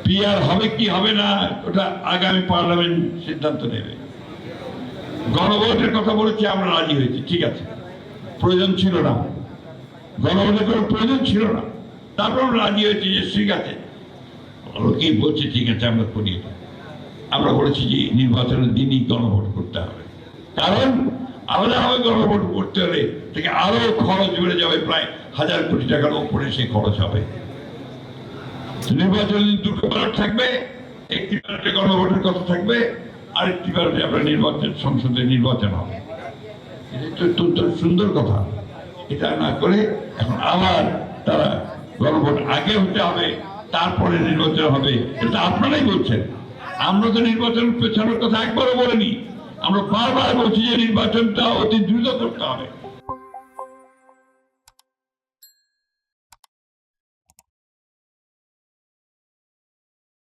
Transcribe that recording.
PR হবে কি হবে না ওটা আগামী পার্লামেন্ট সিদ্ধান্ত নেবে। গণভোটের কথা বলেছি, আমরা রাজি হয়েছি, ঠিক আছে, প্রয়োজন ছিল না, গণভোটের কোনো প্রয়োজন ছিল না, তারপর আমরা রাজি হয়েছি যে ঠিক আছে, অনেকেই বলছে ঠিক আছে আমরা করি। আমরা বলেছি যে নির্বাচনের দিনই গণভোট করতে হবে, কারণ আলাদাভাবে গণভোট করতে হলে থেকে আরো খরচ বেড়ে যাবে, প্রায় 1000 কোটি টাকার উপরে সেই খরচ হবে। নির্বাচন দুটো ব্যালট থাকবে, একটি ব্যালটে গণভোটের কথা থাকবে, আরেকটি ব্যালটে আপনার নির্বাচন সংসদে নির্বাচন হবে। এটা তো অত্যন্ত সুন্দর কথা। এটা না করে এখন আবার তারা গণভোট আগে হতে হবে, তারপরে নির্বাচন হবে, এটা আপনারাই বলছেন। আমরা তো নির্বাচন পেছানোর কথা একবারও বলিনি, আমরা বারবার বলছি যে নির্বাচনটা অতি দ্রুত করতে হবে।